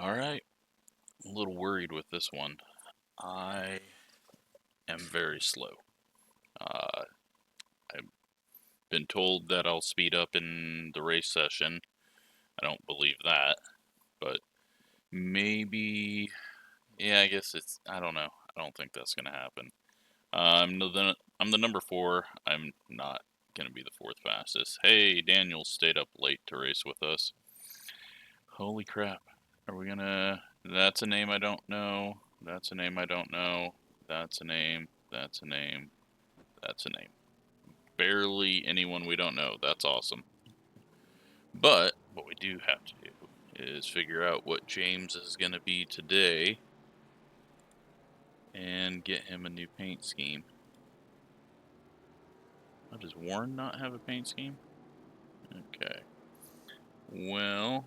Alright, I'm a little worried with this one. I am very slow. I've been told that I'll speed up in the race session. I don't believe that, but maybe, yeah, I guess I don't know. I don't think that's going to happen. I'm the number 4. I'm not going to be the 4th fastest. Hey, Daniel stayed up late to race with us. Holy crap. Are we gonna... That's a name I don't know. That's a name I don't know. That's a name. That's a name. That's a name. Barely anyone we don't know. That's awesome. But what we do have to do is figure out what James is going to be today and get him a new paint scheme. Oh, does Warren not have a paint scheme? Okay. Well,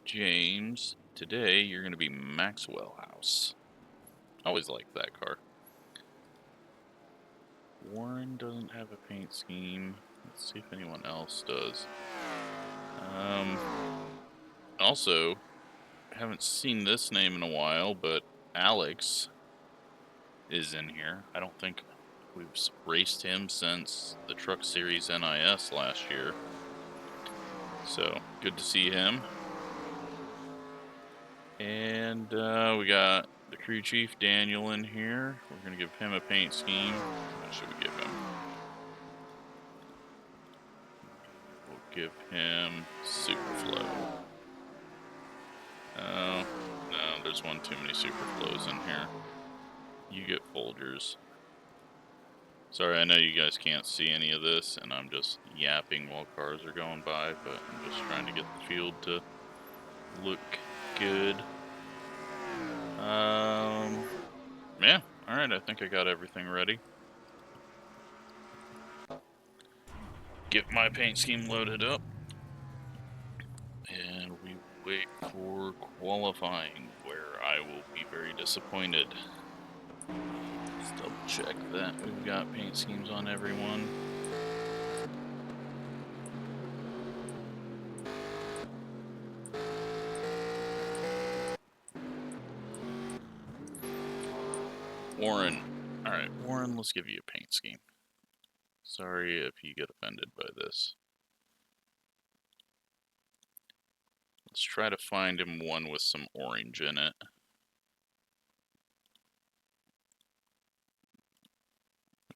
James, today you're going to be Maxwell House. I always liked that car. Warren doesn't have a paint scheme. Let's see if anyone else does. Also, haven't seen this name in a while, but Alex is in here. I don't think we've raced him since the Truck Series NIS last year. So, good to see him. And we got the crew chief, Daniel, in here. We're going to give him a paint scheme. What should we give him? We'll give him Superflow. Oh, no, there's one too many Superflows in here. You get Folgers. Sorry, I know you guys can't see any of this, and I'm just yapping while cars are going by, but I'm just trying to get the field to look good. Yeah, alright, I think I got everything ready. Get my paint scheme loaded up. And we wait for qualifying, where I will be very disappointed. Let's double check that we've got paint schemes on everyone. Warren. Alright, Warren, let's give you a paint scheme. Sorry if you get offended by this. Let's try to find him one with some orange in it.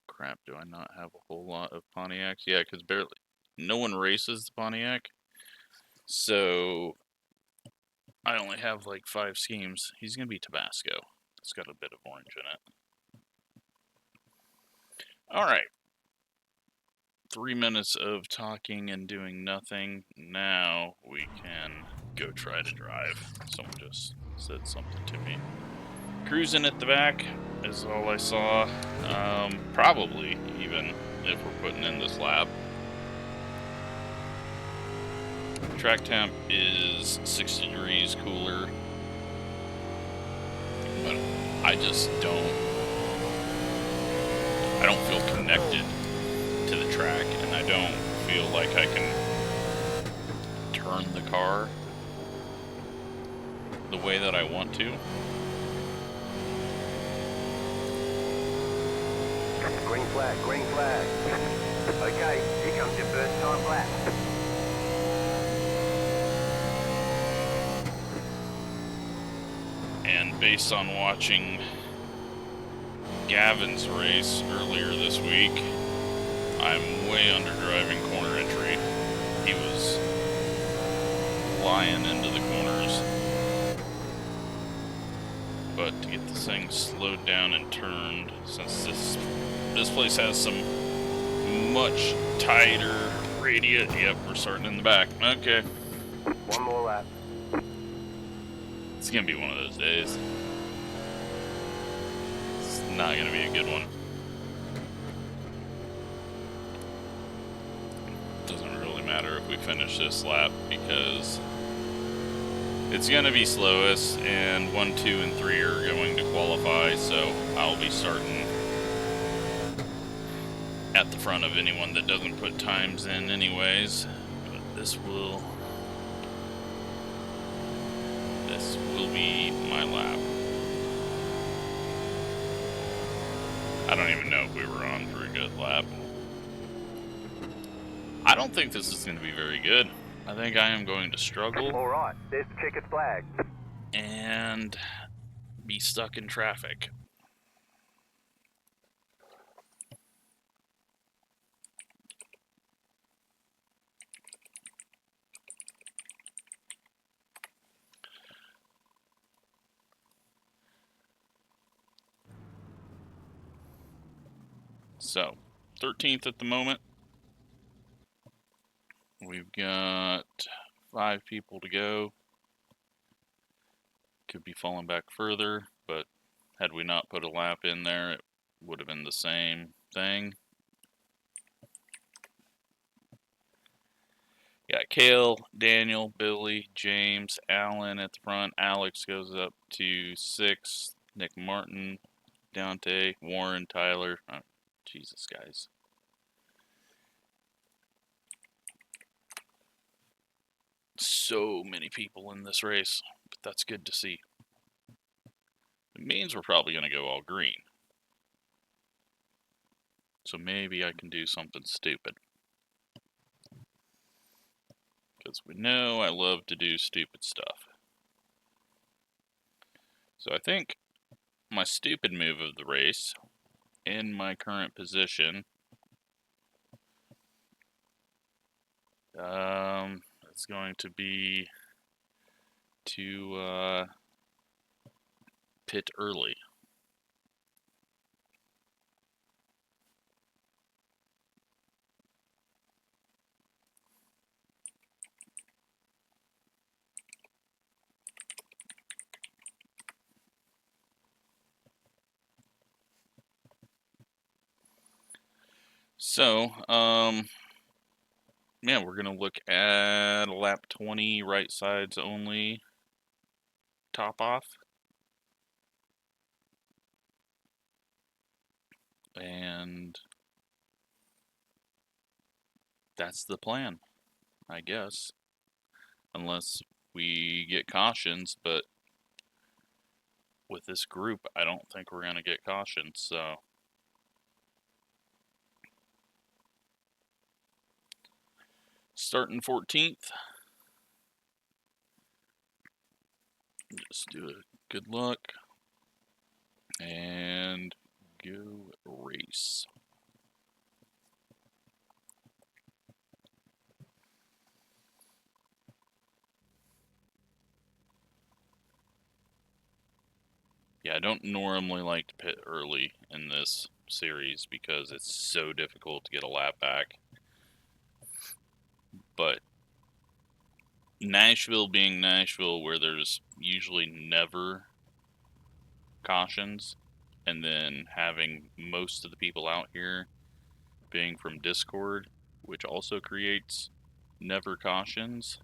Crap, do I not have a whole lot of Pontiacs? Yeah, because barely... No one races the Pontiac. So... I only have like 5 schemes. He's going to be Tabasco. It's got a bit of orange in it. Alright. 3 minutes of talking and doing nothing. Now we can go try to drive. Someone just said something to me. Cruising at the back is all I saw. Probably even if we're putting in this lap. Track temp is 60 degrees cooler. But I just don't feel connected to the track, and I don't feel like I can turn the car the way that I want to. Green flag, green flag. Okay, here comes your first time lap. And based on watching Gavin's race earlier this week, I'm way under driving corner entry. He was flying into the corners. But to get this thing slowed down and turned, since this place has some much tighter radius. Yep, we're starting in the back. Okay. One more lap. It's gonna be one of those days. It's not gonna be a good one. Doesn't really matter if we finish this lap because it's gonna be slowest, and 1, 2, and 3 are going to qualify, so I'll be starting at the front of anyone that doesn't put times in anyways. But this will me my lap. I don't even know if we were on for a good lap. I don't think this is going to be very good. I think I am going to struggle. All right, there's the checkered flag. And be stuck in traffic. So, 13th at the moment. We've got 5 people to go. Could be falling back further, but had we not put a lap in there, it would have been the same thing. Got Kale, Daniel, Billy, James, Alan at the front. Alex goes up to 6th. Nick Martin, Dante, Warren, Tyler. Oh, Jesus, guys. So many people in this race, but that's good to see. It means we're probably going to go all green. So maybe I can do something stupid. Because we know I love to do stupid stuff. So I think my stupid move of the race, in my current position, it's going to be to pit early. So, yeah, we're going to look at lap 20, right sides only, top off. And that's the plan, I guess. Unless we get cautions, but with this group, I don't think we're going to get cautions, so. Starting 14th. Just do a good luck. And go race. Yeah, I don't normally like to pit early in this series because it's so difficult to get a lap back. But Nashville being Nashville, where there's usually never cautions, and then having most of the people out here being from Discord, which also creates never cautions,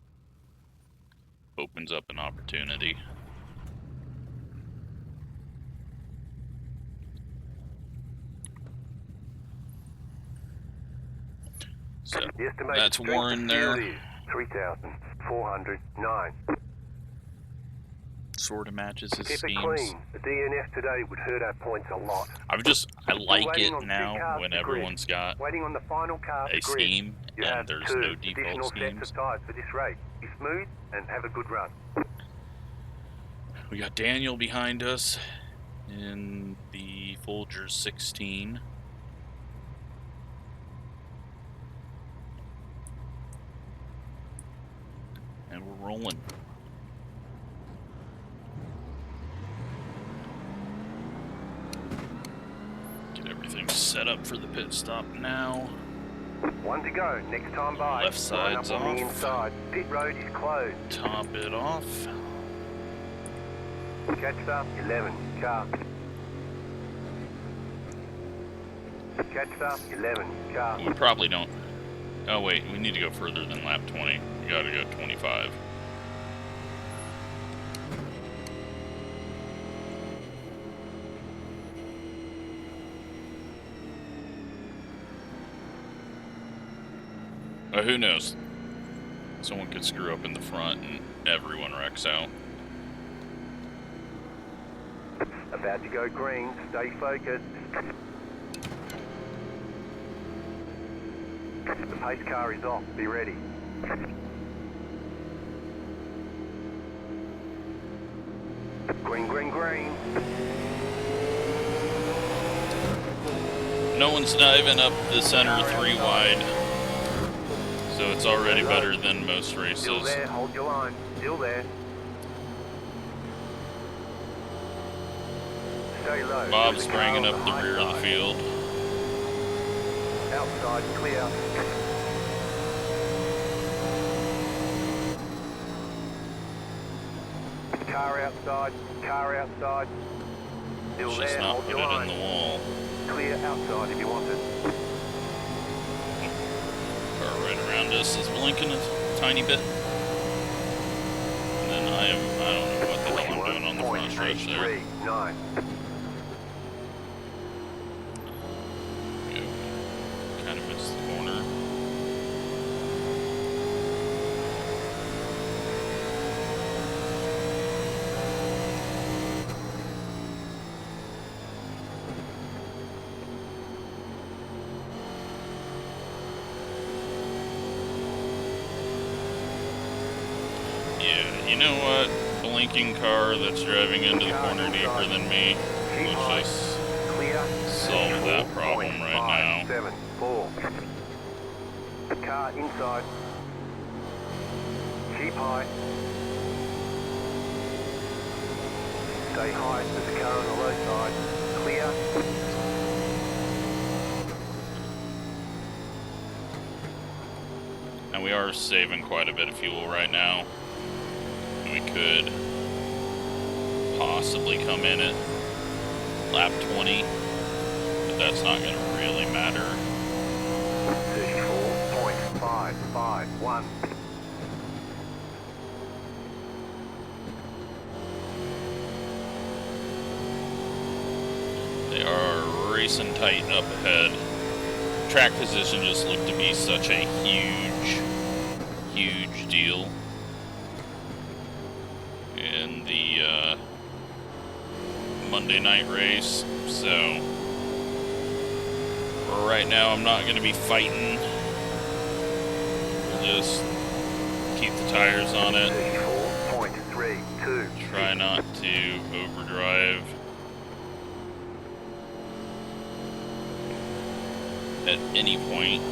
opens up an opportunity. So that's Warren there. 3,409. Sort of matches his Keep schemes. it clean. The DNF today would hurt our points a lot. I like it now when everyone's got waiting on the final car a scheme and there's no default schemes. Sets of tires for this race. Be smooth and have a good run. We got Daniel behind us in the Folgers 16. And we're rolling. Get everything set up for the pit stop now. 1 to go. Next time by. Left side's off. On the inside. Pit road is closed. Top it off. Catch up 11 car. Catch up 11 car. We probably don't. Oh wait, we need to go further than lap 20. We gotta go 25. Who knows? Someone could screw up in the front and everyone wrecks out. About to go green, stay focused. The pace car is off, be ready. Green, green, green. No one's diving up the center 3 wide, so it's already better than most Still races. there, hold your line. Still there. Stay low. Bob's There's a car bringing on up the high rear of the side. field. Outside, clear. Car outside, car outside. Still Let's just there, not hold put your it line. in the wall. Clear outside if you want it. Car right around us is blinking a tiny bit. And then I don't know what the hell I'm doing on the front stretch there. 41.839. Kind of missed the corner. Yeah, you know what? Blinking car that's driving into the corner deeper than me. Let's just Clear. solve that problem right now. 574. Car inside. Keep high. Stay high. There's a car on the low side. Clear. And we are saving quite a bit of fuel right now. We could possibly come in at lap 20, but that's not going to really matter. 34.551. They are racing tight up ahead. Track position just looked to be such a huge deal in the Monday night race. So for right now, I'm not going to be fighting. We'll just keep the tires on it. 34.32. Try not to overdrive at any point.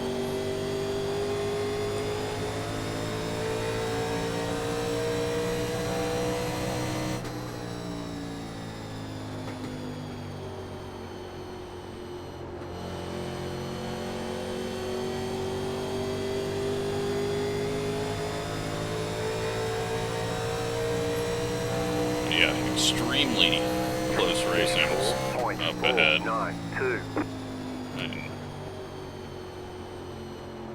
Yeah, extremely close racings up ahead. 4.492. And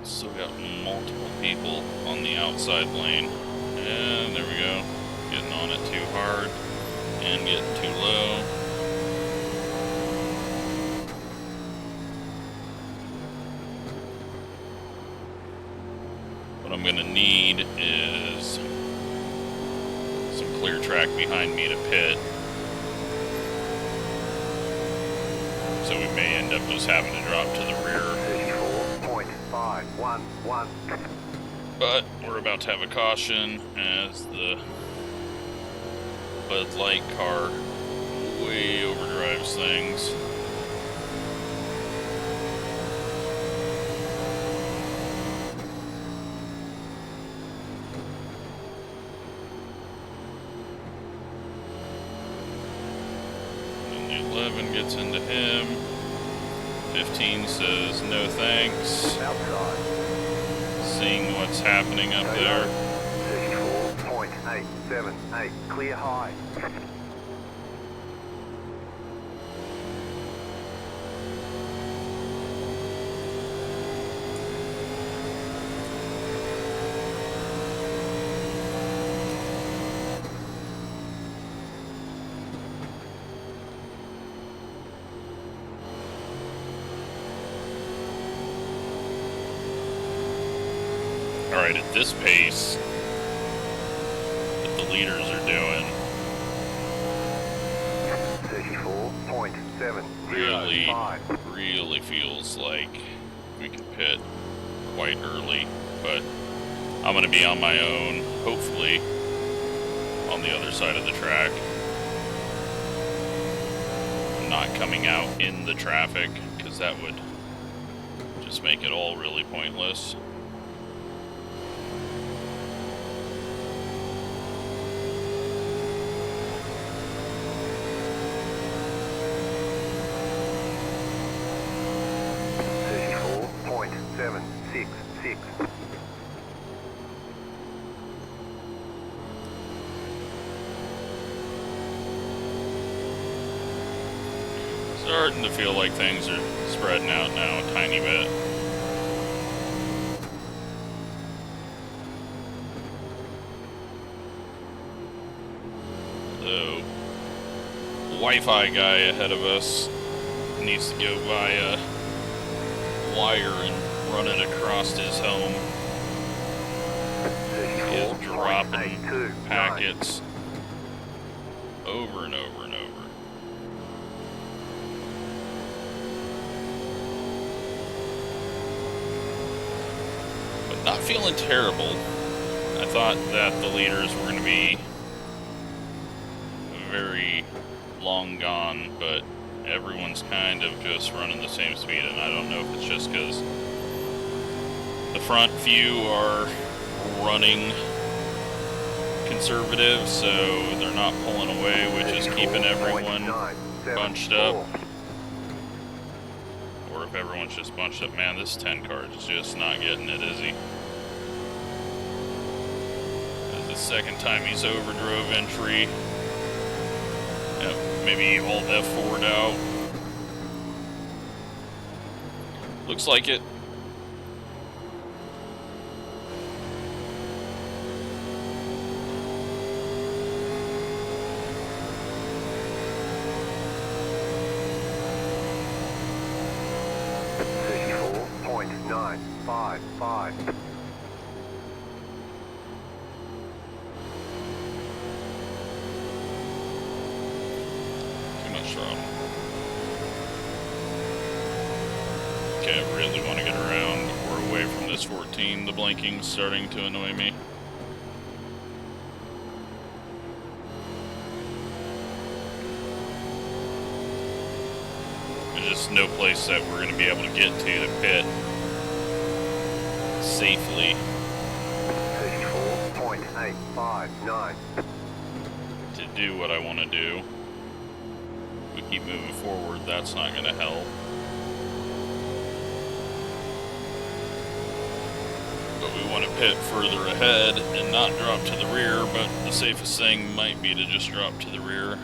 still got multiple people on the outside lane. And there we go. Getting on it too hard and getting too low. What I'm going to need is some clear track behind me to pit. So we may end up just having to drop to the rear. 34.511. But we're about to have a caution as the Bud Light car way overdrives things. And the 11 gets into him. 15 says no thanks. Outside. Seeing what's happening up there. 34.878. Clear high. Alright, at this pace that the leaders are doing, really feels like we can pit quite early, but I'm going to be on my own, hopefully, on the other side of the track. Not coming out in the traffic, because that would just make it all really pointless. Starting to feel like things are spreading out now a tiny bit. The Wi-Fi guy ahead of us needs to go by a wire and run it across his home. He is dropping packets over and over and over. Not feeling terrible. I thought that the leaders were going to be very long gone, but everyone's kind of just running the same speed, and I don't know if it's just because the front few are running conservative, so they're not pulling away, which is keeping everyone bunched up. Or if everyone's just bunched up. Man, this 10 car is just not getting it, is he? The second time he's overdrove entry. Yep, maybe alt F4'd out. Looks like it. Okay, I really want to get around. We're away from this 14. The blinking's starting to annoy me. There's just no place that we're going to be able to get to pit safely. 34.859. To do what I want to do. If we keep moving forward, that's not going to help. But we want to pit further ahead and not drop to the rear, but the safest thing might be to just drop to the rear.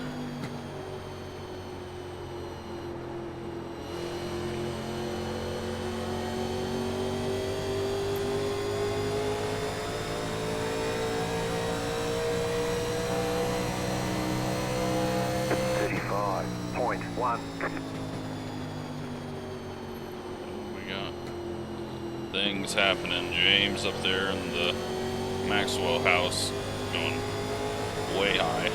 Things happening. James up there in the Maxwell house going way high.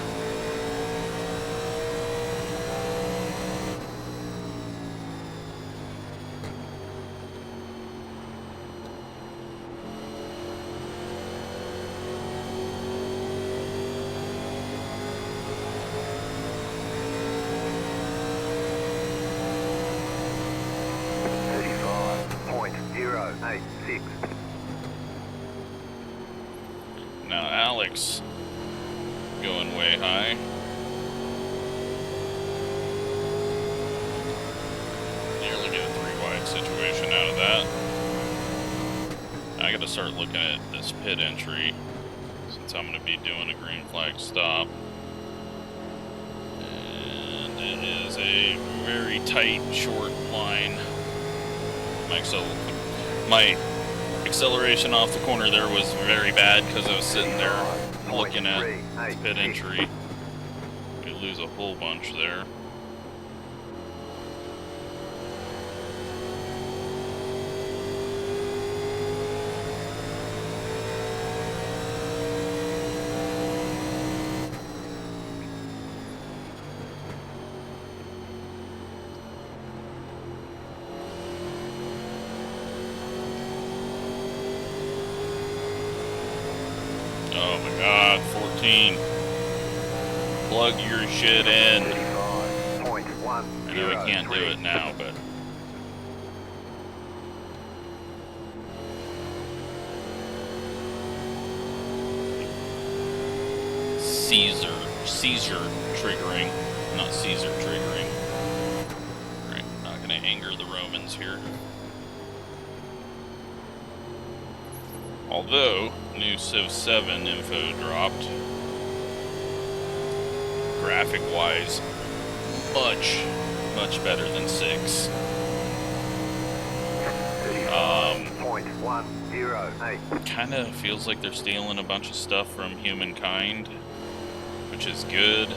Now Alex going way high. Nearly get a 3-wide situation out of that. I gotta start looking at this pit entry since I'm gonna be doing a green flag stop. And it is a very tight, short line. My acceleration off the corner there was very bad because I was sitting there looking at the pit entry. We lose a whole bunch there. 14. Plug your shit in. 35.1. I know I can't do it now, but... Seizure triggering, not Caesar triggering. Right, not gonna anger the Romans here. Although, new Civ 7 info dropped. Graphic-wise, much better than 6. 35.108. Kinda feels like they're stealing a bunch of stuff from Humankind, which is good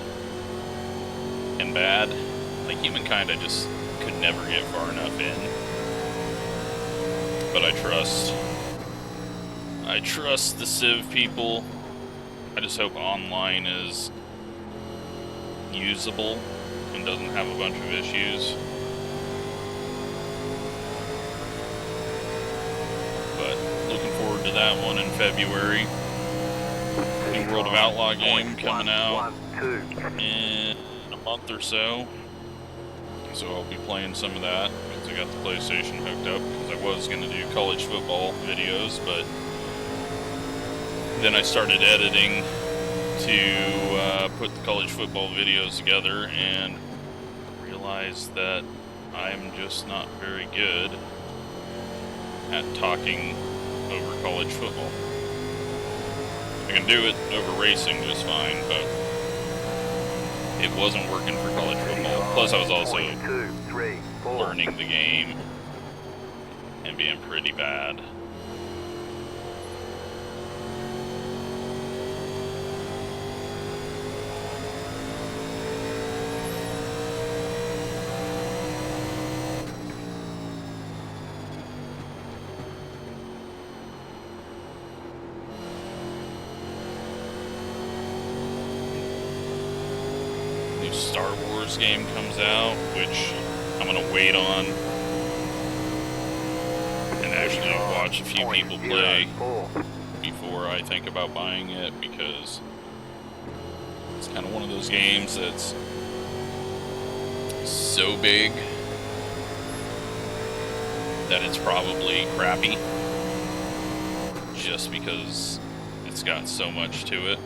and bad. Like, Humankind I just could never get far enough in. But I trust the Civ people. I just hope online is usable and doesn't have a bunch of issues. But looking forward to that one in February. New World of Outlaw game coming out in a month or so. So I'll be playing some of that because I got the PlayStation hooked up, because I was going to do college football videos, but then I started editing to put the college football videos together and realized that I'm just not very good at talking over college football. I can do it over racing just fine, but it wasn't working for college football. Plus I was also learning the game and being pretty bad. Star Wars game comes out, which I'm gonna wait on and actually watch a few people play before I think about buying it, because it's kind of one of those games that's so big that it's probably crappy just because it's got so much to it.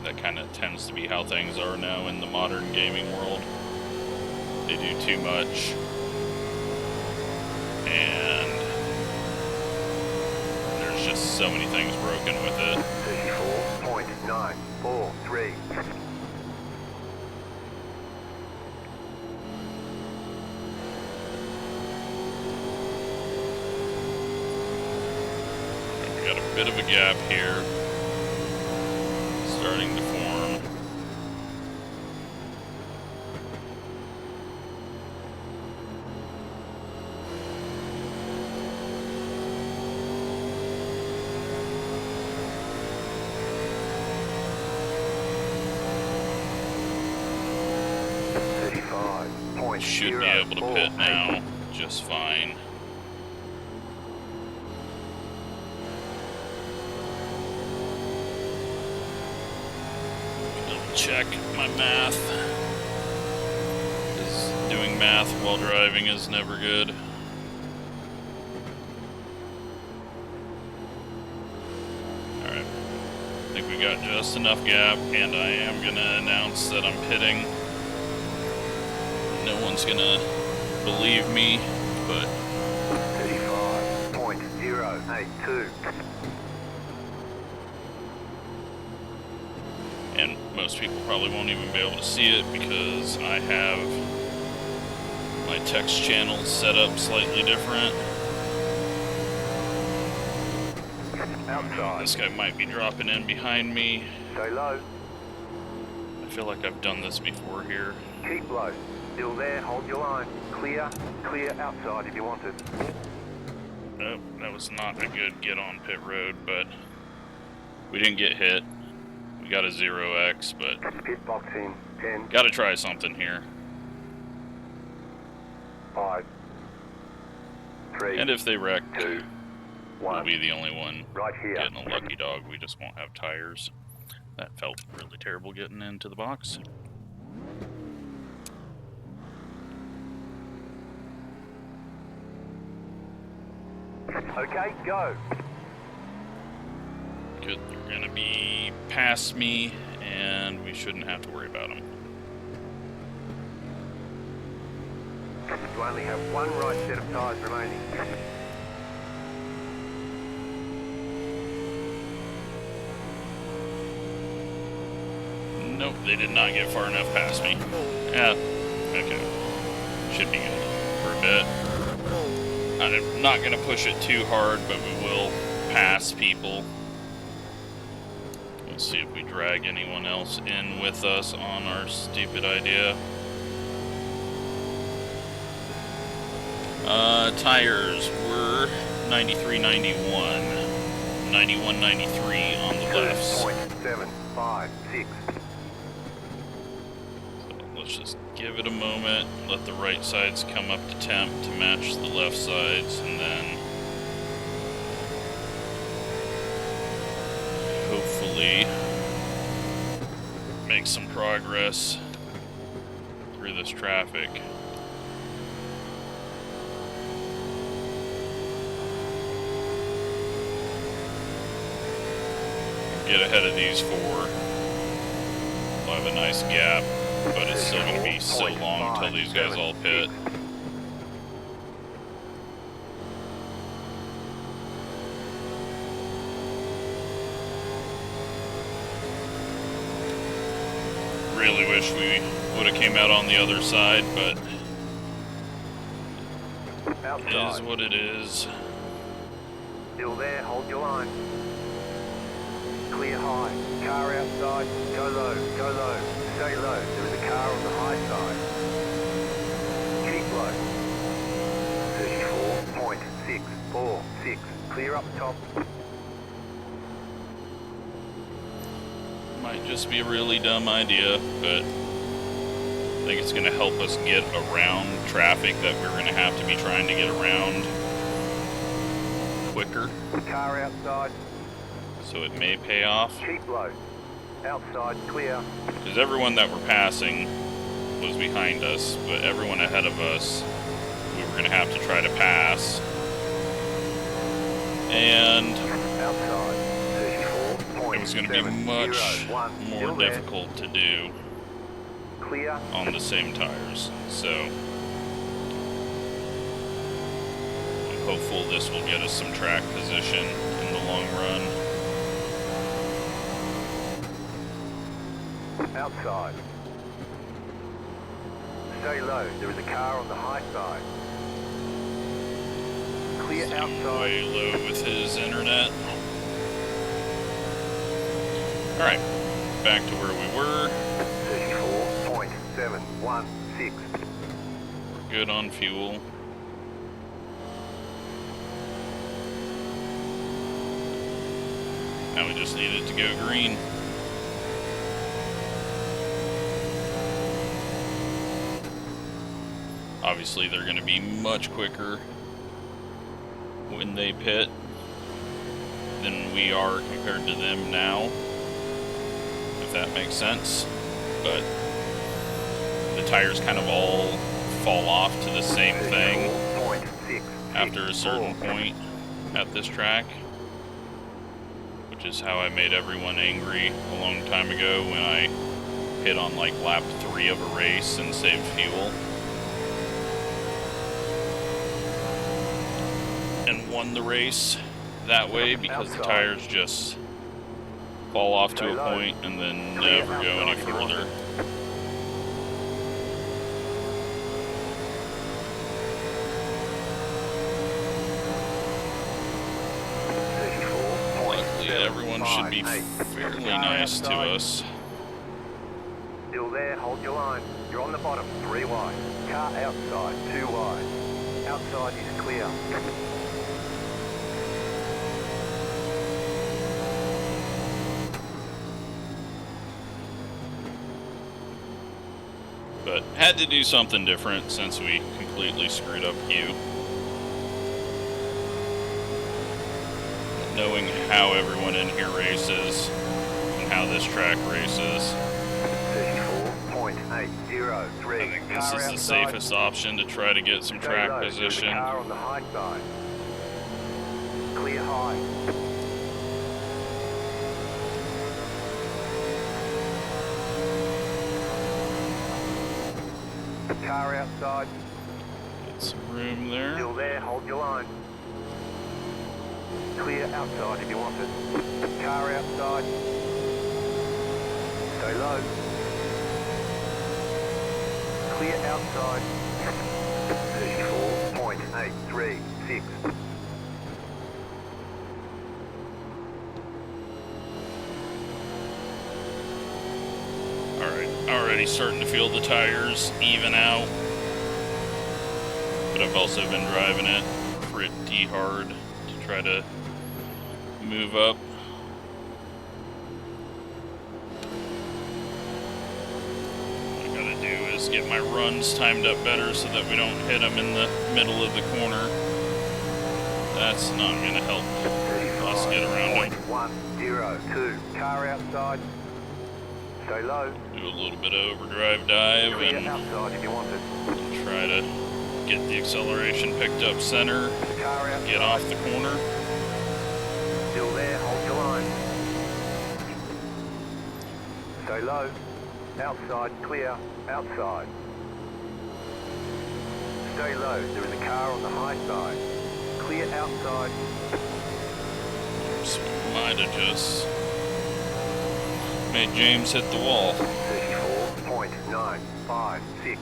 That kind of tends to be how things are now in the modern gaming world. They do too much, and there's just so many things broken with it. 34.943. We got a bit of a gap here. Starting to form. Should be able to pit now just fine. Check my math, because doing math while driving is never good. Alright, I think we got just enough gap, and I am going to announce that I'm pitting. No one's going to believe me, but... 35.082. And most people probably won't even be able to see it because I have my text channels set up slightly different. Outside. This guy might be dropping in behind me. Stay low. I feel like I've done this before here. Keep low. Still there. Hold your line. Clear. Clear outside if you want it. Nope, that was not a good get on pit road, but we didn't get hit. We got a 0x, but Pit box in 10. gotta try something here. 5. 3. And if they wreck, 2. 1. we'll be the only one Right here. getting a lucky dog. We just won't have tires. That felt really terrible getting into the box. Okay, go. Good, they're gonna be past me, and we shouldn't have to worry about them. You only have one right set of tyres remaining. Nope, they did not get far enough past me. Yeah, okay. Should be good for a bit. I'm not going to push it too hard, but we will pass people. Let's see if we drag anyone else in with us on our stupid idea. Tires were 93.91. 91.93 on the lefts. 2.756. Let's just give it a moment, let the right sides come up to temp to match the left sides, and then hopefully make some progress through this traffic. Get ahead of these four. We'll have a nice gap. But it's still going to be so long until these guys all pit. Really wish we would have came out on the other side, but it is what it is. Still there, hold your line. Clear high, car outside, go low, stay low, there is a car on the high side. Keep low. 34.646, clear up top. Might just be a really dumb idea, but I think it's going to help us get around traffic that we're going to have to be trying to get around quicker. Car outside. So it may pay off. Keep low. Outside, clear. Because everyone that we're passing was behind us, but everyone ahead of us, we were going to have to try to pass. And outside, it was going to be much more difficult to do clear on the same tires. So I'm hopeful this will get us some track position in the long run. Outside. Stay low. There is a car on the high side. Clear outside. Way low with his internet. Alright, back to where we were. 34.716. We're good on fuel. Now we just need it to go green. Obviously, they're going to be much quicker when they pit than we are compared to them now, if that makes sense. But the tires kind of all fall off to the same thing after a certain point at this track, which is how I made everyone angry a long time ago when I hit on like lap 3 of a race and saved fuel. And won the race that way because the tires just fall off to a point and then never go any further. Luckily, everyone should be fairly nice to us. Still there, hold your line. You're on the bottom, 3 wide. Car outside, 2 wide. Outside is clear. But had to do something different since we completely screwed up Q. Knowing how everyone in here races and how this track races. 34.803. I think this is the safest option to try to get some track position. Car on the high side. Clear high. Car outside. Get some room there. Still there, hold your line. Clear outside if you want it. Car outside. Stay low. Clear outside. 34.836. Alright, already starting to feel the tires even out. But I've also been driving it pretty hard to try to move up. What I gotta do is get my runs timed up better so that we don't hit them in the middle of the corner. That's not gonna help us get around them. 102. Car outside. Stay low. Do a little bit of overdrive dive Clear and outside if you want it. try to get the acceleration picked up center, Car outside. get off the corner. Still there, hold your line. Stay low. Outside, clear. Outside. Stay low. There is a car on the high side. Clear outside. Oops, might have just made James hit the wall. 34.956.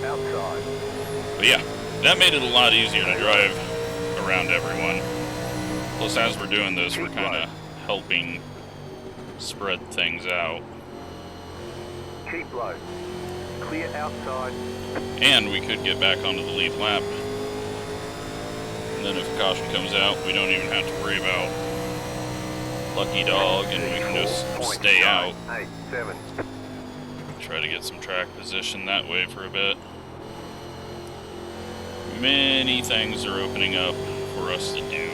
Outside. But yeah, that made it a lot easier to drive around everyone. Plus, as we're doing this, we're kind of helping spread things out. Keep low. Clear outside. And we could get back onto the lead lap. And then if caution comes out, we don't even have to worry about lucky dog, and we can just stay out. 34.987. Try to get some track position that way for a bit. Many things are opening up for us to do.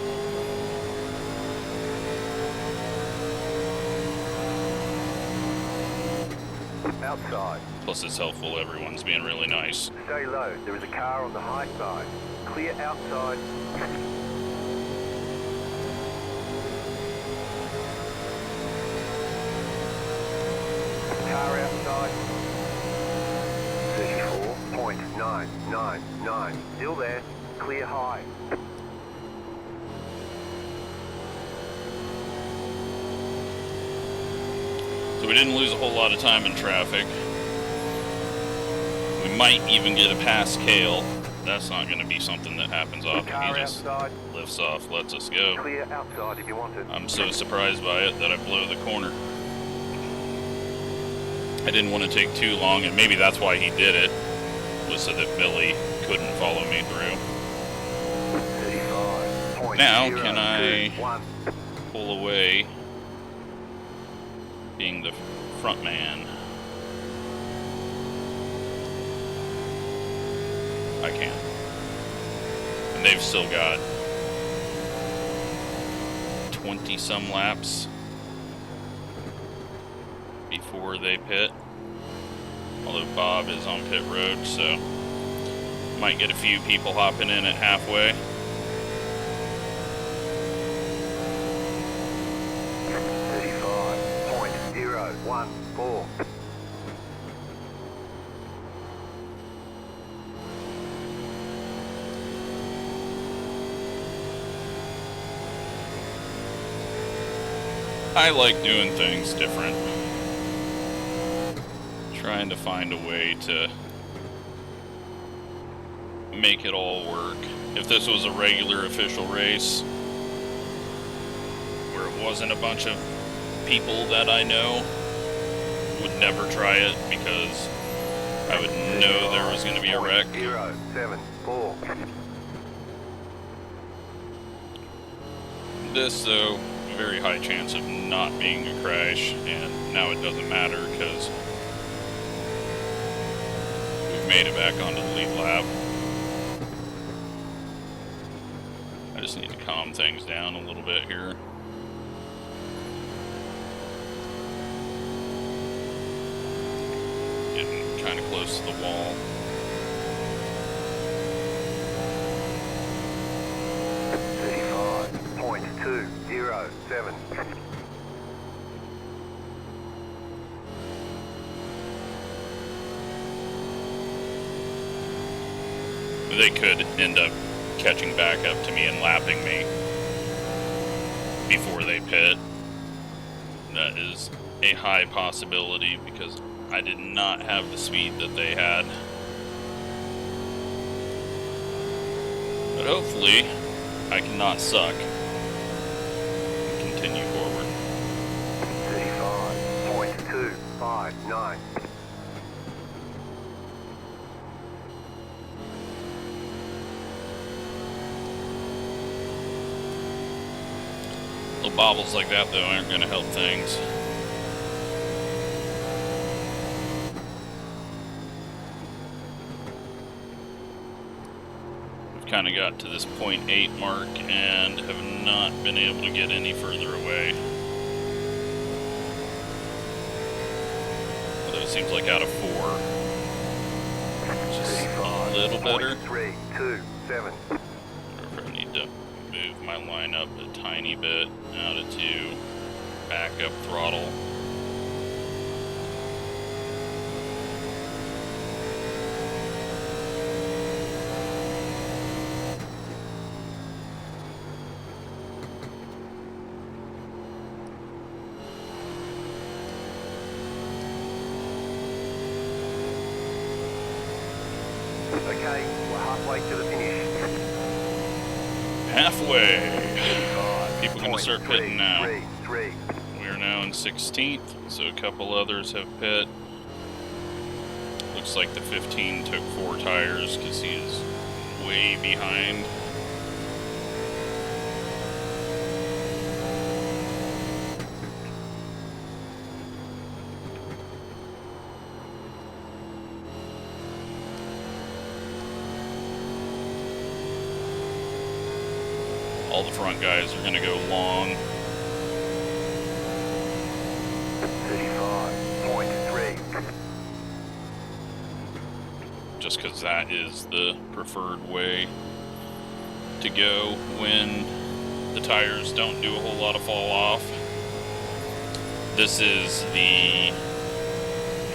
Outside. Plus it's helpful, everyone's being really nice. Stay low. There is a car on the high side. Clear outside. Car outside. 34.999. Still there. Clear high. So we didn't lose a whole lot of time in traffic. We might even get a pass Kale. That's not going to be something that happens often. Car He just outside. lifts off, lets us go. Clear outside if you want it. I'm so surprised by it that I blow the corner. I didn't want to take too long, and maybe that's why he did it, was so that Billy couldn't follow me through. 35.021. Now, can I pull away, being the front man? I can. And they've still got 20-some laps before they pit. Although Bob is on pit road, so might get a few people hopping in at halfway. .014. I like doing things different. Trying to find a way to make it all work. If this was a regular official race, where it wasn't a bunch of people that I know, would never try it because I would know there was going to be a wreck. 074. This, though, very high chance of not being a crash, and now it doesn't matter because we've made it back onto the lead lap. I just need to calm things down a little bit here. Getting kind of close to the wall. .207. They could end up catching back up to me and lapping me before they pit. That is a high possibility because I did not have the speed that they had. But hopefully I cannot suck and continue forward. 35.259. Little bobbles like that, though, aren't going to help things. We've kind of got to this 0.8 mark and have not been able to get any further away. Although it seems like out of 4, just a little better. 327. I need to move my line up a tiny bit out of 2, back up throttle. Okay, we're halfway to the finish. Halfway. People are going to start pitting now. 3. We are now in 16th, so a couple others have pit. Looks like the 15 took 4 tires because he is way behind. All the front guys are going to go long. 35.3. Just because that is the preferred way to go when the tires don't do a whole lot of fall off. This is the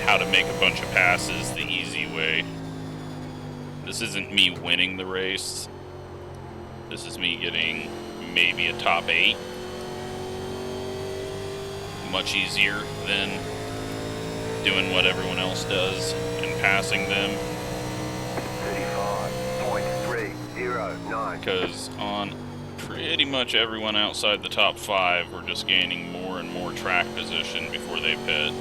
how to make a bunch of passes the easy way. This isn't me winning the race. This is me getting maybe a top 8. Much easier than doing what everyone else does and passing them. 35.309. Because on pretty much everyone outside the top 5, we're just gaining more and more track position before they pit.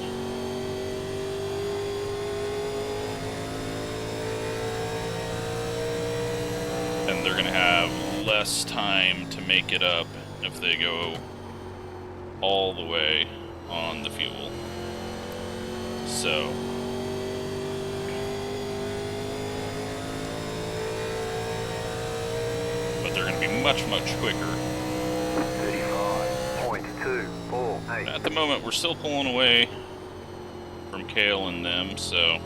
And they're going to have less time to make it up if they go all the way on the fuel. So but they're going to be much quicker. 35.248. At the moment we're still pulling away from Kale and them, so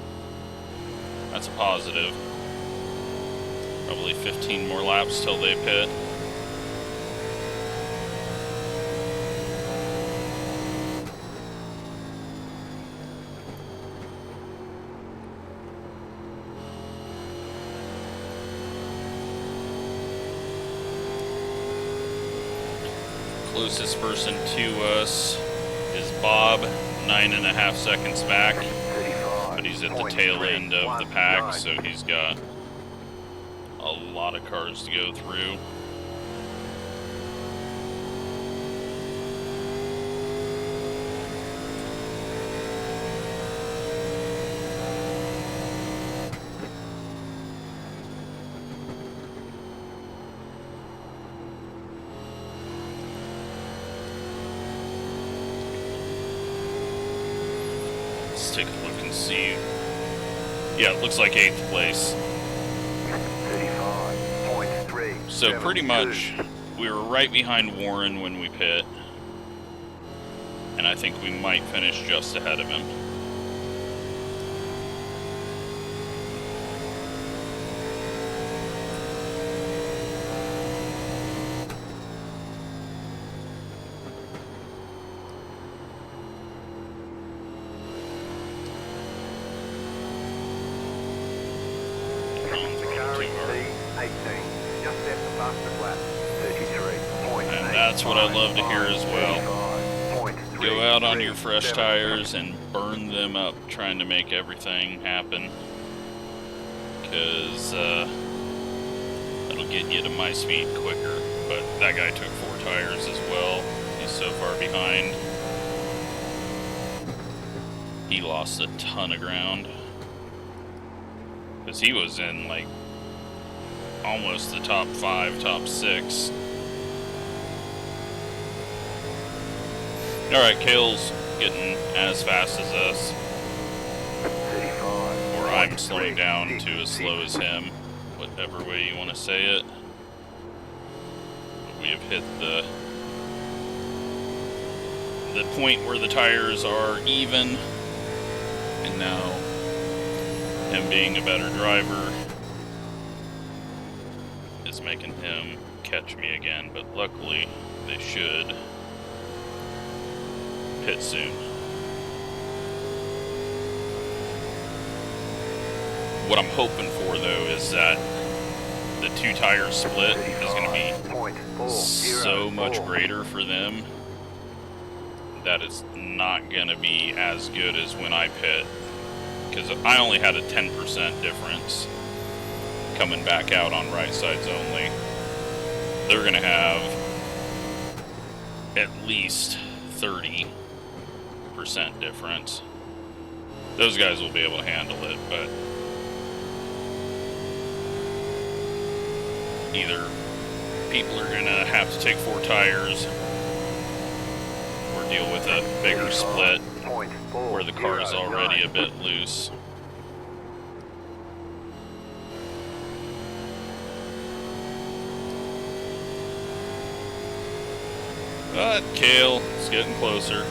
that's a positive. Probably 15 more laps till they pit. Closest person to us is Bob, 9.5 seconds back, but he's at the tail end of the pack, so he's got a lot of cars to go through. Let's take a look and see. Yeah, it looks like 8th place. So pretty much, we were right behind Warren when we pit. And I think we might finish just ahead of him. And that's what I love to hear as well. Go out on your fresh tires and burn them up trying to make everything happen. Because it'll get you to my speed quicker. But that guy took 4 tires as well. He's so far behind. He lost a ton of ground. Because he was in like almost the top 5, top 6. Alright, Kale's getting as fast as us. Or I'm slowing down to as slow as him. Whatever way you want to say it. We have hit the point where the tires are even. And now, him being a better driver is making him catch me again. But luckily, they should pit soon. What I'm hoping for, though, is that the 2-tire split is going to be so much greater for them that it's not going to be as good as when I pit. Because I only had a 10% difference coming back out on right sides only. They're going to have at least 30% difference. Those guys will be able to handle it, but either people are going to have to take 4 tires or deal with a bigger split where the car is already a bit loose. But Kale is getting closer.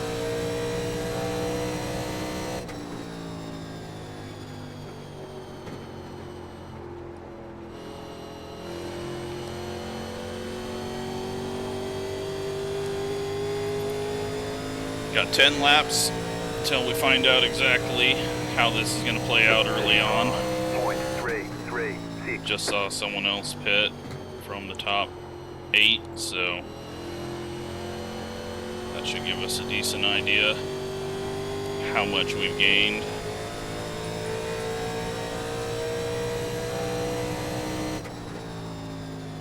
Got 10 laps until we find out exactly how this is going to play out early on. Just saw someone else pit from the top 8, so that should give us a decent idea how much we've gained.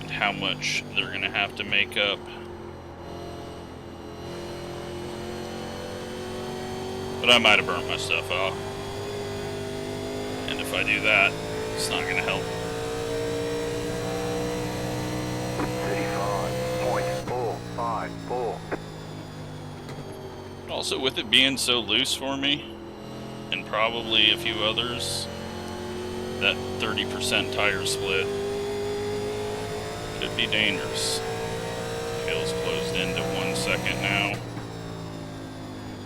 And how much they're going to have to make up. But I might have burnt my stuff off. And if I do that, it's not going to help. 35.454. Also, with it being so loose for me, and probably a few others, that 30% tire split could be dangerous. Kale's closed into 1 second now.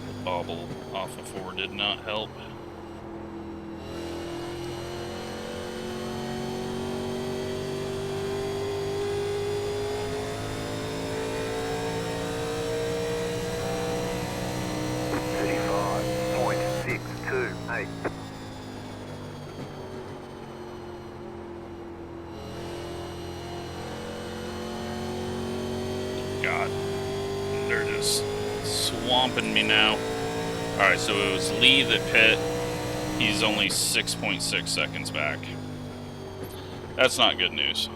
The bobble off of 4 did not help. God, they're just swamping me now. Alright, so it was Lee that pit. He's only 6.6 seconds back. That's not good news.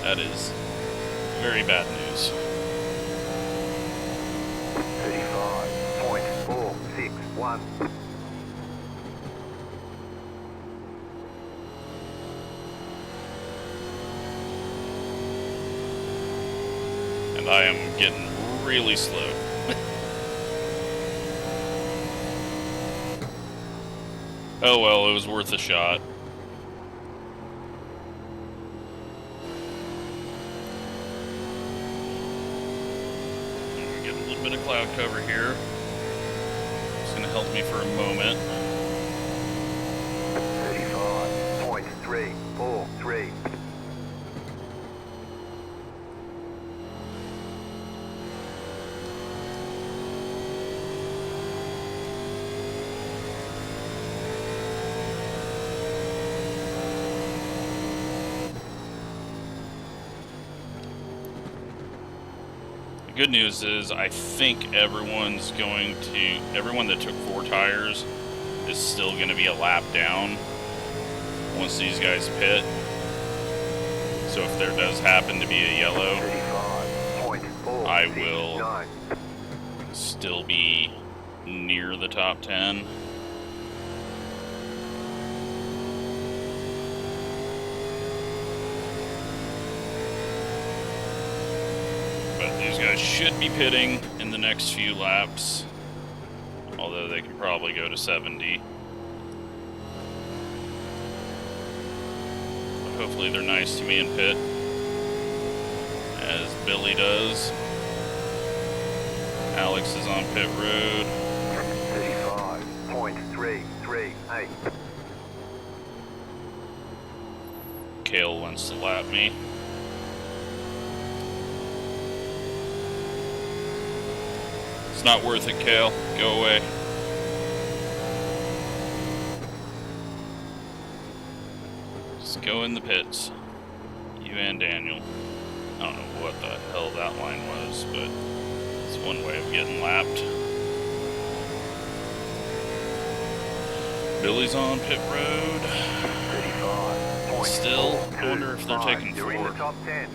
That is very bad news. 35.461. And I am getting really slow. Oh well, it was worth a shot. Get a little bit of cloud cover here. It's going to help me for a moment. 35.343. Good news is I think everyone that took 4 tires is still going to be a lap down once these guys pit. So if there does happen to be a yellow, I will still be near the top 10. But these guys should be pitting in the next few laps, although they can probably go to 70. But hopefully they're nice to me in pit, as Billy does. Alex is on pit road. 35.338. Kale wants to lap me. It's not worth it, Kale. Go away. Just go in the pits. You and Daniel. I don't know what the hell that line was, but it's one way of getting lapped. Billy's on pit road. 35. Still, I wonder if they're taking 4. You're in the top 10.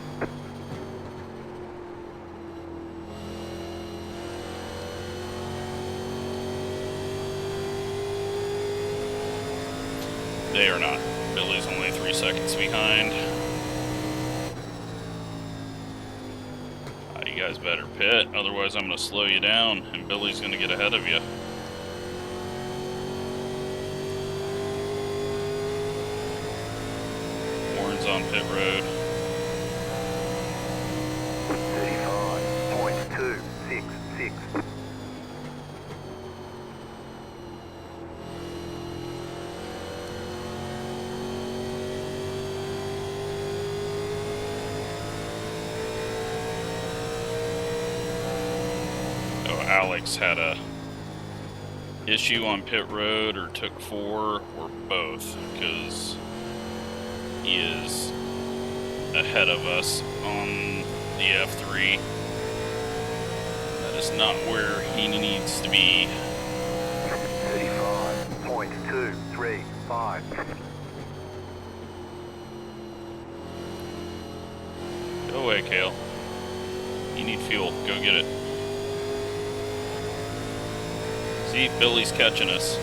They are not. Billy's only 3 seconds behind. You guys better pit, otherwise I'm going to slow you down, and Billy's going to get ahead of you. Warren's on pit road. 35.266. Alex had a issue on pit road, or took 4, or both, because he is ahead of us on the F3. That is not where he needs to be. 35.235. Go away, Kale. You need fuel. Go get it. See, Billy's catching us.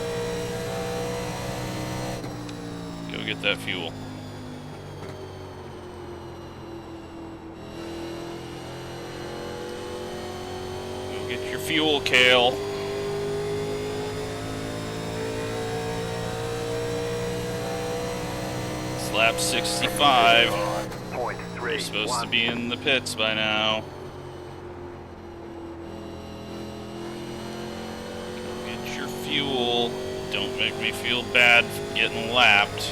Go get that fuel. Go get your fuel, Kale. It's lap 65. We're supposed to be in the pits by now. Fuel. Don't make me feel bad for getting lapped.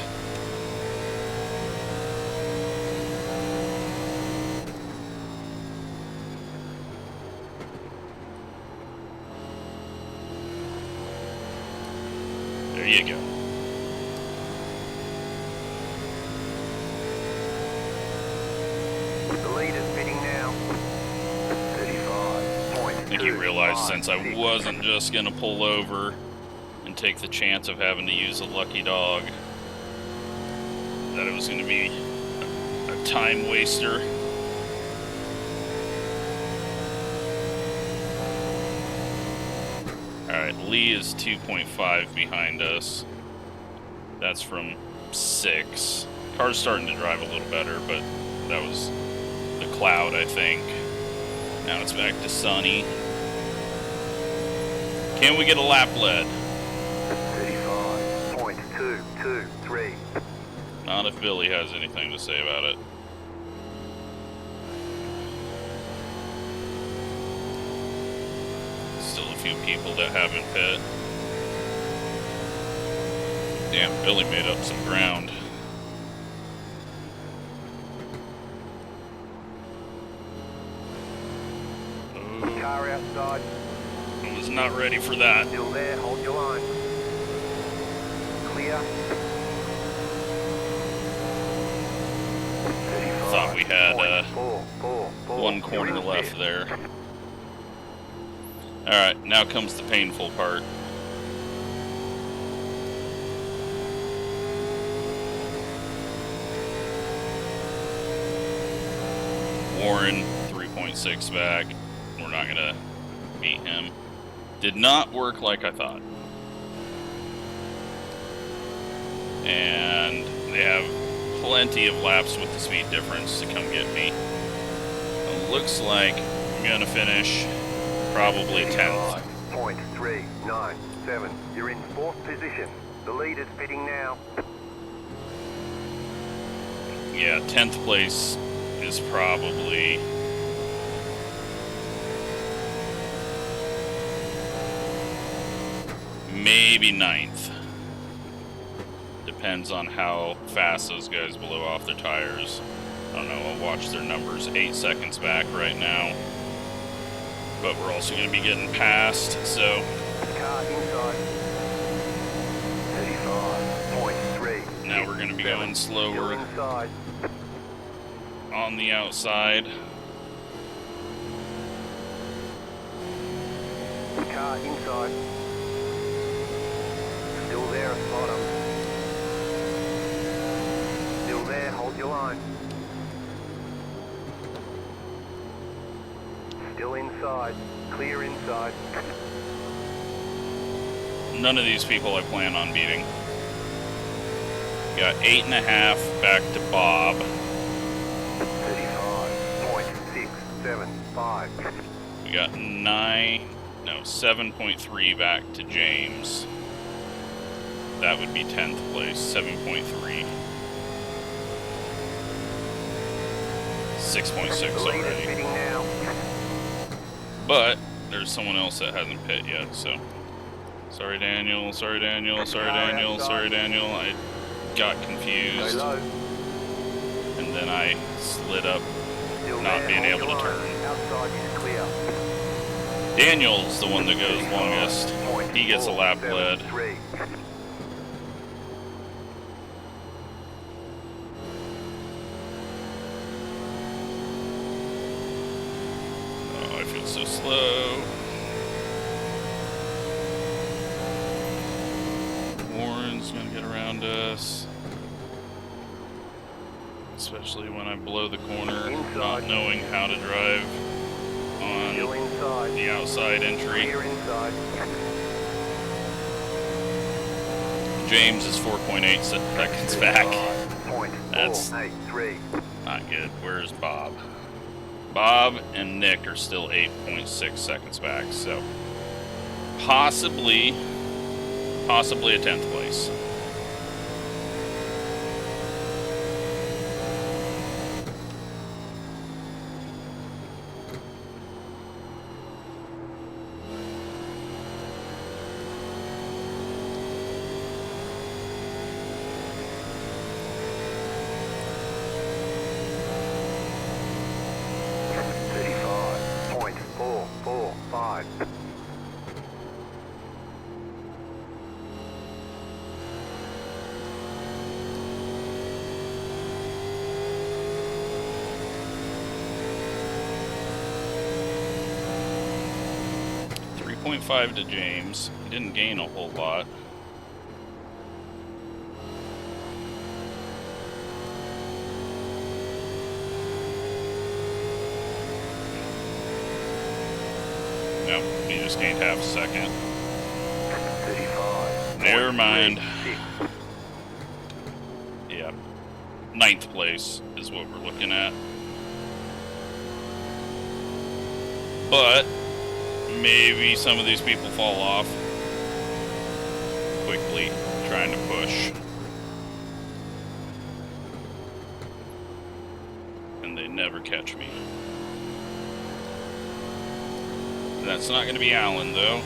There you go. The lead is pitting now. 35. I think he realized since I wasn't just going to pull over and take the chance of having to use a lucky dog, that it was going to be a time waster. Alright, Lee is 2.5 behind us. That's from 6. Car's starting to drive a little better, but that was the cloud, I think. Now it's back to sunny. Can we get a lap lead? 0.23. Not if Billy has anything to say about it. Still a few people that haven't pit. Damn, Billy made up some ground. Car outside. I was not ready for that. Still there, hold your line. Clear. 35. Thought we had one You're corner in left fifth. there. Alright, now comes the painful part. Warren, 3.6 back. We're not gonna beat him. Did not work like I thought. And they have plenty of laps with the speed difference to come get me. It looks like I'm gonna finish probably 10th. 0.397. You're in 4th position. The lead is pitting now. Yeah, 10th place is probably maybe 9th. Depends on how fast those guys blow off their tires. I don't know, I'll watch their numbers. 8 seconds back right now. But we're also going to be getting past, so... Car inside. 35.3. Now we're going to be going slower inside. on the outside. Car inside. Still there at bottom. Still there, hold your line. Still inside. Clear inside. None of these people I plan on beating. Got 8.5 back to Bob. 35.675. We got 7.3 back to James. That would be 10th place, 7.3. 6.6 already. But there's someone else that hasn't pit yet, so. Sorry, Daniel. Sorry, Daniel. Sorry, Daniel. Sorry, Daniel. I got confused. And then I slid up, not being able to turn. Daniel's the one that goes longest. He gets a lap lead. Oh, I feel so slow. Warren's gonna get around us. Especially when I blow the corner, not knowing how to drive on the outside entry. James is 4.8 seconds back. That's not good. Where's Bob? Bob and Nick are still 8.6 seconds back, so possibly a 10th place. .5 to James. He didn't gain a whole lot. Nope, he just gained half a second. 35. Never mind. Yeah, 9th place is what we're looking at. But maybe some of these people fall off quickly, trying to push. catch me. That's not going to be Alan, though.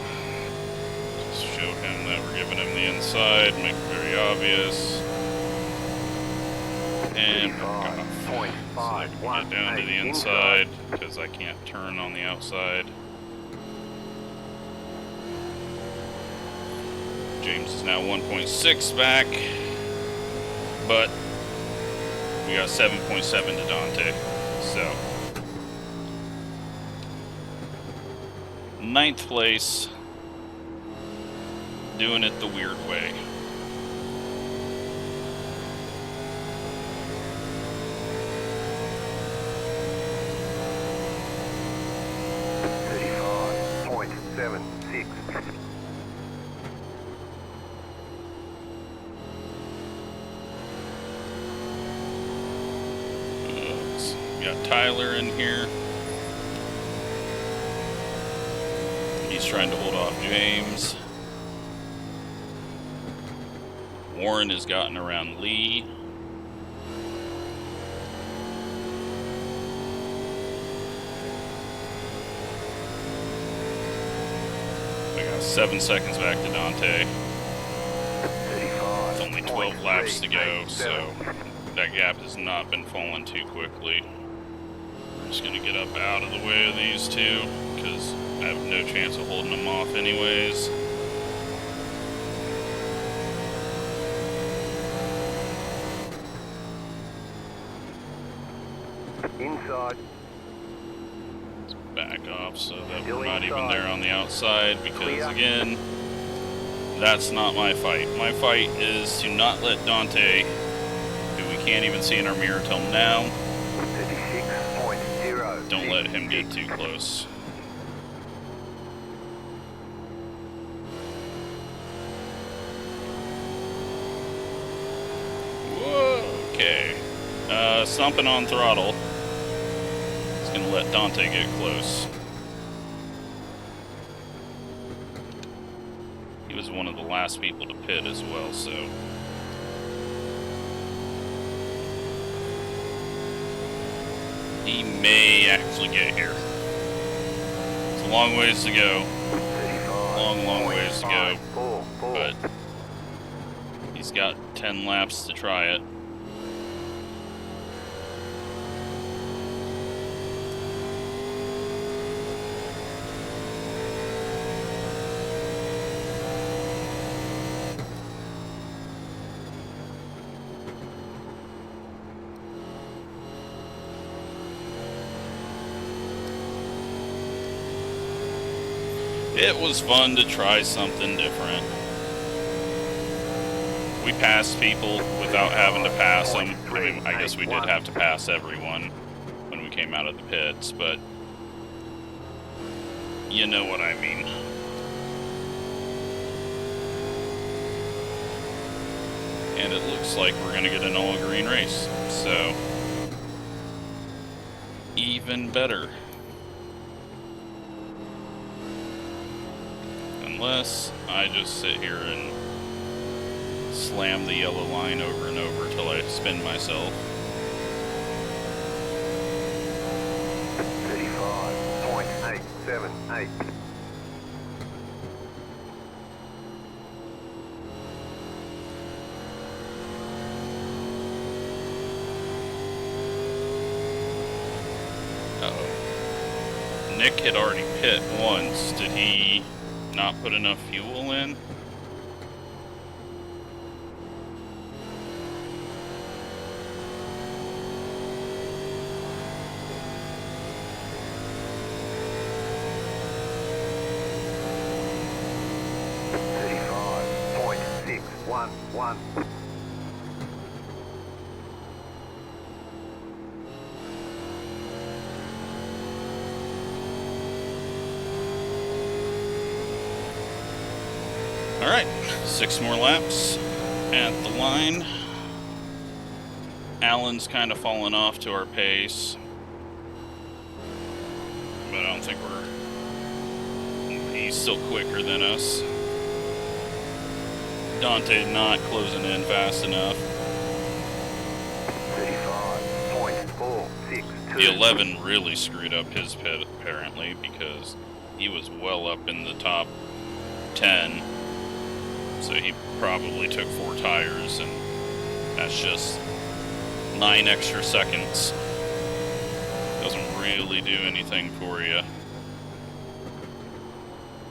Just show him that we're giving him the inside, make it very obvious. And back off. So I can get down to the inside, because I can't turn on the outside. James is now 1.6 back, but we got 7.7 to Dante, so 9th place, doing it the weird way. We got Tyler in here. He's trying to hold off James. Warren has gotten around Lee. We got 7 seconds back to Dante. With only 12 laps to go, so that gap has not been falling too quickly. I'm just going to get up out of the way of these two, because I have no chance of holding them off anyways. Inside. Let's back off so that we're not even there on the outside, because again, that's not my fight. My fight is to not let Dante, who we can't even see in our mirror till now, 36.0. don't let him get too close. Whoa, okay. Stomping on throttle. It's gonna let Dante get close. He was one of the last people to pit as well, so. He may actually get here. It's a long ways to go. Long ways to go. But he's got 10 laps to try it. It was fun to try something different. We passed people without having to pass them. I mean, I guess we did have to pass everyone when we came out of the pits, but you know what I mean. And it looks like we're gonna get an all-green race, so even better. Unless I just sit here and slam the yellow line over and over till I spin myself. 35.878. Uh-oh. Nick had already pit once. Did he not put enough fuel in? .611. Alright, 6 more laps at the line. Alan's kind of fallen off to our pace, but I don't think he's still quicker than us. Dante not closing in fast enough. 35.462. The 11 really screwed up his pit, apparently, because he was well up in the top 10. So he probably took 4 tires, and that's just 9 extra seconds. Doesn't really do anything for you.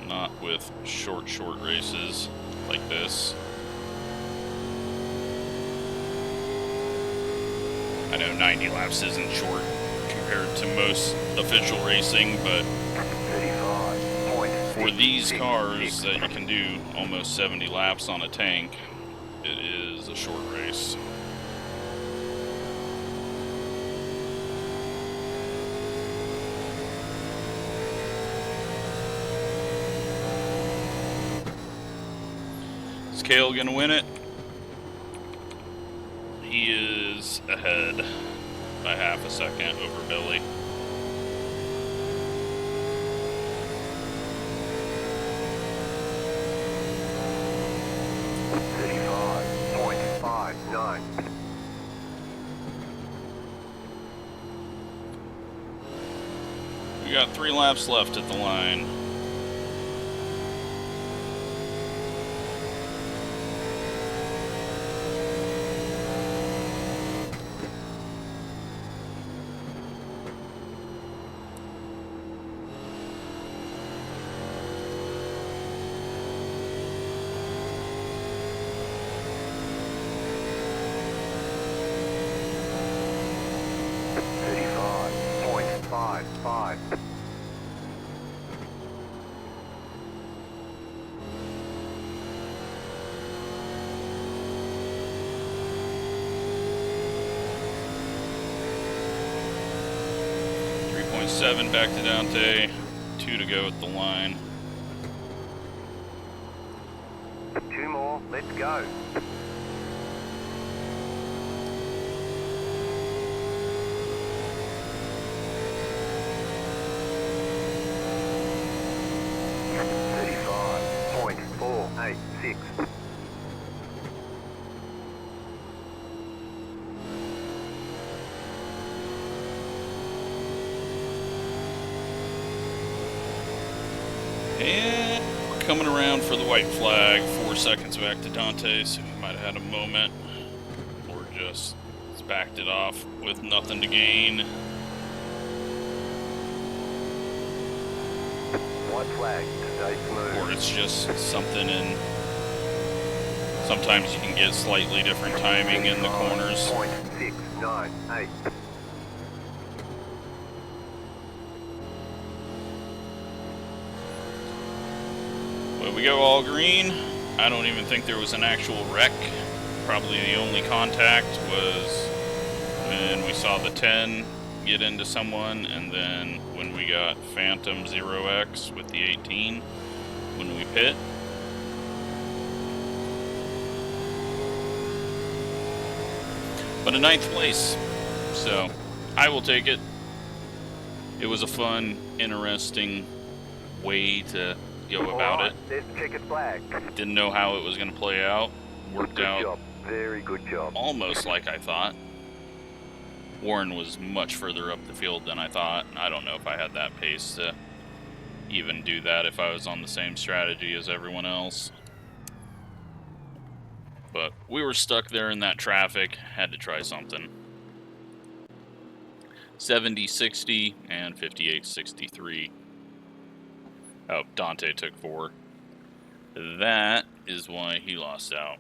Not with short races like this. I know 90 laps isn't short compared to most official racing, but for these cars that you can do almost 70 laps on a tank, it is a short race. Is Cale gonna win it? He is ahead by half a second over Billy. We got 3 laps left at the line. Seven back to Dante, 2 to go at the line. 2 more, let's go. .486. And we're coming around for the white flag, 4 seconds back to Dante, so he might have had a moment, or just backed it off with nothing to gain. White flag, stay smooth. Or it's just something in, sometimes you can get slightly different timing in the corners. .698. But we go all green. I don't even think there was an actual wreck. Probably the only contact was when we saw the 10 get into someone, and then when we got Phantom 0X with the 18 when we pit. But a 9th place, so I will take it. It was a fun, interesting way to go about it. There's the checkered flag. Didn't know how it was going to play out. Worked Good out job. Very good job. almost like I thought. Warren was much further up the field than I thought. I don't know if I had that pace to even do that if I was on the same strategy as everyone else. But we were stuck there in that traffic. Had to try something. 70-60 and 58-63. Oh, Dante took 4. That is why he lost out.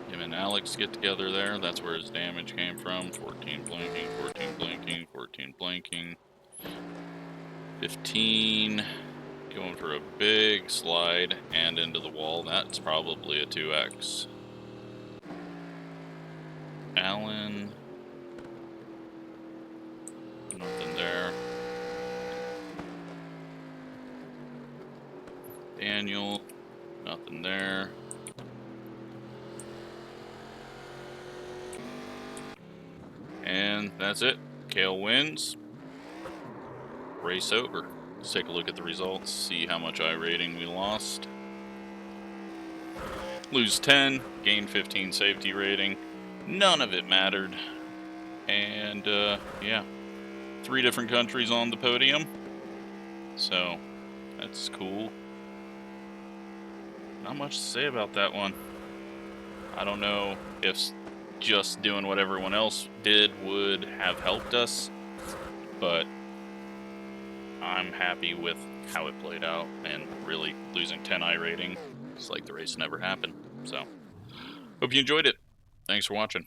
Him and Alex get together there. That's where his damage came from. 14 blinking, 14 blinking, 14 blinking. 15 going for a big slide and into the wall. That's probably a 2X. Alan, nothing there. Daniel, nothing there. that's it. Kale wins. Race over. Let's take a look at the results, see how much iRating we lost. Lose 10, gain 15 safety rating. None of it mattered. And, yeah. 3 different countries on the podium. So, that's cool. Not much to say about that one. I don't know if just doing what everyone else did would have helped us, but I'm happy with how it played out, and really losing 10 iRating, it's like the race never happened. So, hope you enjoyed it. Thanks for watching.